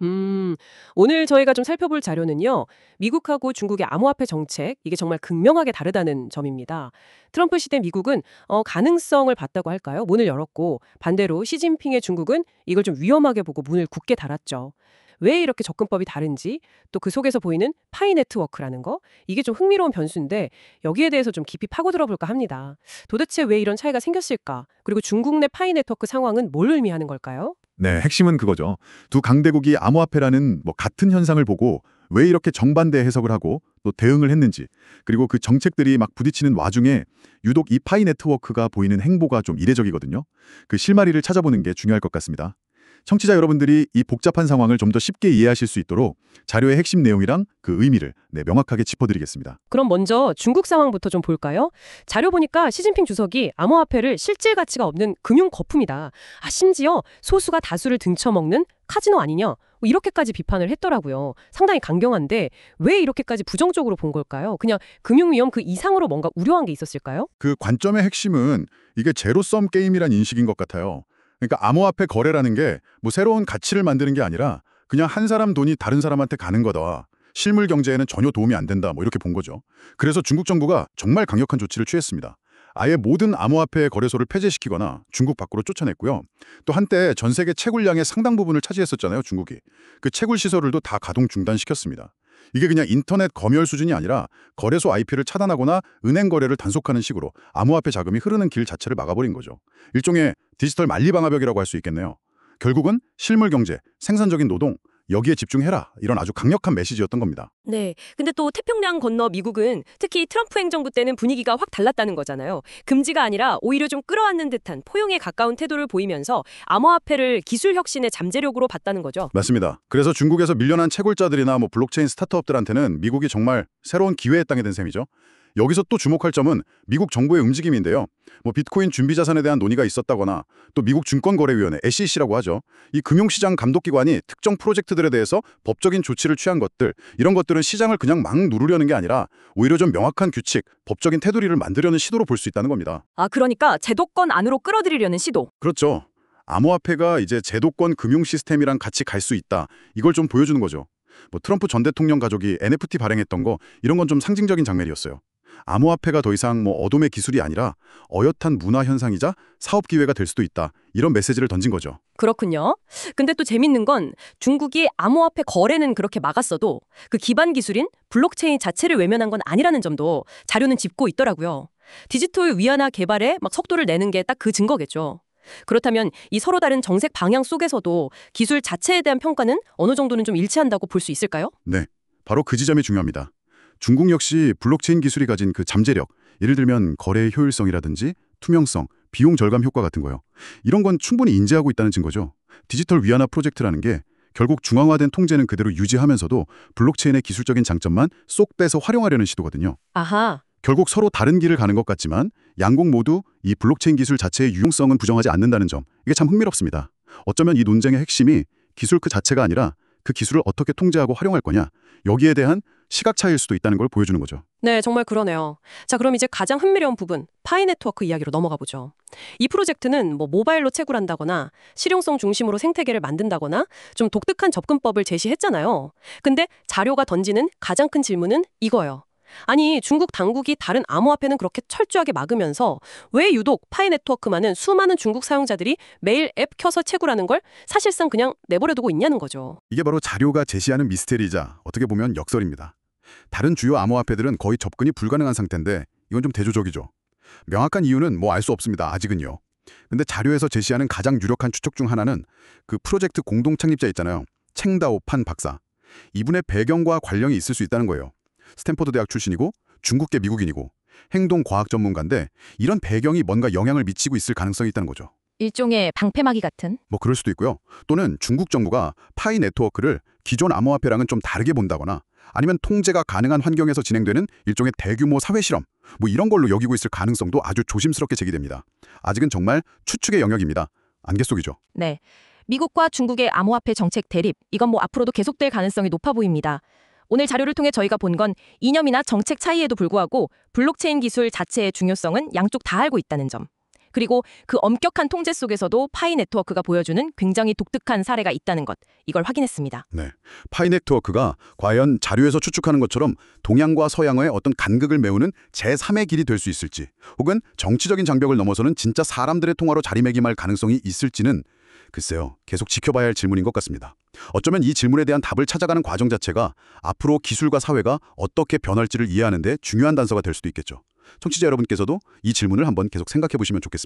음, 오늘 저희가 좀 살펴볼 자료는요, 미국하고 중국의 암호화폐 정책, 이게 정말 극명하게 다르다는 점입니다. 트럼프 시대 미국은 가능성을 봤다고 할까요? 문을 열었고, 반대로 시진핑의 중국은 이걸 좀 위험하게 보고 문을 굳게 닫았죠. 왜 이렇게 접근법이 다른지, 또 그 속에서 보이는 파이 네트워크라는 거, 이게 좀 흥미로운 변수인데, 여기에 대해서 좀 깊이 파고 들어볼까 합니다. 도대체 왜 이런 차이가 생겼을까? 그리고 중국 내 파이 네트워크 상황은 뭘 의미하는 걸까요? 네, 핵심은 그거죠. 두 강대국이 암호화폐라는 같은 현상을 보고 왜 이렇게 정반대 해석을 하고 또 대응을 했는지, 그리고 그 정책들이 막 부딪히는 와중에 유독 이 파이 네트워크가 보이는 행보가 좀 이례적이거든요. 그 실마리를 찾아보는 게 중요할 것 같습니다. 청취자 여러분들이 이 복잡한 상황을 좀 더 쉽게 이해하실 수 있도록 자료의 핵심 내용이랑 그 의미를 명확하게 짚어드리겠습니다. 그럼 먼저 중국 상황부터 좀 볼까요? 자료 보니까 시진핑 주석이 암호화폐를 실질 가치가 없는 금융 거품이다. 심지어 소수가 다수를 등쳐먹는 카지노 아니냐? 이렇게까지 비판을 했더라고요. 상당히 강경한데 왜 이렇게까지 부정적으로 본 걸까요? 그냥 금융 위험 그 이상으로 뭔가 우려한 게 있었을까요? 그 관점의 핵심은 이게 제로섬 게임이란 인식인 것 같아요. 그러니까 암호화폐 거래라는 게 새로운 가치를 만드는 게 아니라 그냥 한 사람 돈이 다른 사람한테 가는 거다. 실물 경제에는 전혀 도움이 안 된다. 이렇게 본 거죠. 그래서 중국 정부가 정말 강력한 조치를 취했습니다. 아예 모든 암호화폐 거래소를 폐쇄시키거나 중국 밖으로 쫓아냈고요. 또 한때 전 세계 채굴량의 상당 부분을 차지했었잖아요, 중국이. 그 채굴 시설들도 다 가동 중단시켰습니다. 이게 그냥 인터넷 검열 수준이 아니라 거래소 IP를 차단하거나 은행 거래를 단속하는 식으로 암호화폐 자금이 흐르는 길 자체를 막아버린 거죠. 일종의 디지털 만리방화벽이라고 할 수 있겠네요. 결국은 실물 경제, 생산적인 노동, 여기에 집중해라. 이런 아주 강력한 메시지였던 겁니다. 네. 근데 또 태평양 건너 미국은 특히 트럼프 행정부 때는 분위기가 확 달랐다는 거잖아요. 금지가 아니라 오히려 좀 끌어안는 듯한 포용에 가까운 태도를 보이면서 암호화폐를 기술 혁신의 잠재력으로 봤다는 거죠. 맞습니다. 그래서 중국에서 밀려난 채굴자들이나 블록체인 스타트업들한테는 미국이 정말 새로운 기회의 땅이 된 셈이죠. 여기서 또 주목할 점은 미국 정부의 움직임인데요. 비트코인 준비 자산에 대한 논의가 있었다거나 또 미국 증권거래위원회 SEC라고 하죠. 이 금융시장 감독기관이 특정 프로젝트들에 대해서 법적인 조치를 취한 것들, 이런 것들은 시장을 그냥 막 누르려는 게 아니라 오히려 좀 명확한 규칙, 법적인 테두리를 만들려는 시도로 볼 수 있다는 겁니다. 그러니까 제도권 안으로 끌어들이려는 시도. 그렇죠. 암호화폐가 이제 제도권 금융 시스템이랑 같이 갈 수 있다. 이걸 좀 보여주는 거죠. 트럼프 전 대통령 가족이 NFT 발행했던 거, 이런 건 좀 상징적인 장면이었어요. 암호화폐가 더 이상 어둠의 기술이 아니라 어엿한 문화 현상이자 사업 기회가 될 수도 있다. 이런 메시지를 던진 거죠. 그렇군요. 근데 또 재밌는 건 중국이 암호화폐 거래는 그렇게 막았어도 그 기반 기술인 블록체인 자체를 외면한 건 아니라는 점도 자료는 짚고 있더라고요. 디지털 위안화 개발에 막 속도를 내는 게 딱 그 증거겠죠. 그렇다면 이 서로 다른 정책 방향 속에서도 기술 자체에 대한 평가는 어느 정도는 좀 일치한다고 볼 수 있을까요? 네, 바로 그 지점이 중요합니다. 중국 역시 블록체인 기술이 가진 그 잠재력, 예를 들면 거래의 효율성이라든지 투명성, 비용 절감 효과 같은 거요. 이런 건 충분히 인지하고 있다는 증거죠. 디지털 위안화 프로젝트라는 게 결국 중앙화된 통제는 그대로 유지하면서도 블록체인의 기술적인 장점만 쏙 빼서 활용하려는 시도거든요. 아하. 결국 서로 다른 길을 가는 것 같지만 양국 모두 이 블록체인 기술 자체의 유용성은 부정하지 않는다는 점, 이게 참 흥미롭습니다. 어쩌면 이 논쟁의 핵심이 기술 그 자체가 아니라 그 기술을 어떻게 통제하고 활용할 거냐, 여기에 대한 시각 차이일 수도 있다는 걸 보여주는 거죠. 네, 정말 그러네요. 자, 그럼 이제 가장 흥미로운 부분, 파이 네트워크 이야기로 넘어가 보죠. 이 프로젝트는 모바일로 채굴한다거나 실용성 중심으로 생태계를 만든다거나 좀 독특한 접근법을 제시했잖아요. 근데 자료가 던지는 가장 큰 질문은 이거예요. 아니, 중국 당국이 다른 암호화폐는 그렇게 철저하게 막으면서 왜 유독 파이 네트워크만은 수많은 중국 사용자들이 매일 앱 켜서 채굴하는 걸 사실상 그냥 내버려두고 있냐는 거죠. 이게 바로 자료가 제시하는 미스테리이자 어떻게 보면 역설입니다. 다른 주요 암호화폐들은 거의 접근이 불가능한 상태인데 이건 좀 대조적이죠. 명확한 이유는 알 수 없습니다. 아직은요. 근데 자료에서 제시하는 가장 유력한 추측 중 하나는 그 프로젝트 공동 창립자 있잖아요. 챙다오 판 박사. 이분의 배경과 관련이 있을 수 있다는 거예요. 스탠퍼드 대학 출신이고 중국계 미국인이고 행동과학 전문가인데 이런 배경이 뭔가 영향을 미치고 있을 가능성이 있다는 거죠. 일종의 방패막이 같은? 그럴 수도 있고요. 또는 중국 정부가 파이 네트워크를 기존 암호화폐랑은 좀 다르게 본다거나 아니면 통제가 가능한 환경에서 진행되는 일종의 대규모 사회 실험, 이런 걸로 여기고 있을 가능성도 아주 조심스럽게 제기됩니다. 아직은 정말 추측의 영역입니다. 안개 속이죠. 네. 미국과 중국의 암호화폐 정책 대립, 이건 앞으로도 계속될 가능성이 높아 보입니다. 오늘 자료를 통해 저희가 본 건 이념이나 정책 차이에도 불구하고 블록체인 기술 자체의 중요성은 양쪽 다 알고 있다는 점. 그리고 그 엄격한 통제 속에서도 파이 네트워크가 보여주는 굉장히 독특한 사례가 있다는 것, 이걸 확인했습니다. 네. 파이 네트워크가 과연 자료에서 추측하는 것처럼 동양과 서양의 어떤 간극을 메우는 제3의 길이 될 수 있을지, 혹은 정치적인 장벽을 넘어서는 진짜 사람들의 통화로 자리매김할 가능성이 있을지는 글쎄요, 계속 지켜봐야 할 질문인 것 같습니다. 어쩌면 이 질문에 대한 답을 찾아가는 과정 자체가 앞으로 기술과 사회가 어떻게 변할지를 이해하는 데 중요한 단서가 될 수도 있겠죠. 청취자 여러분께서도 이 질문을 한번 계속 생각해 보시면 좋겠습니다.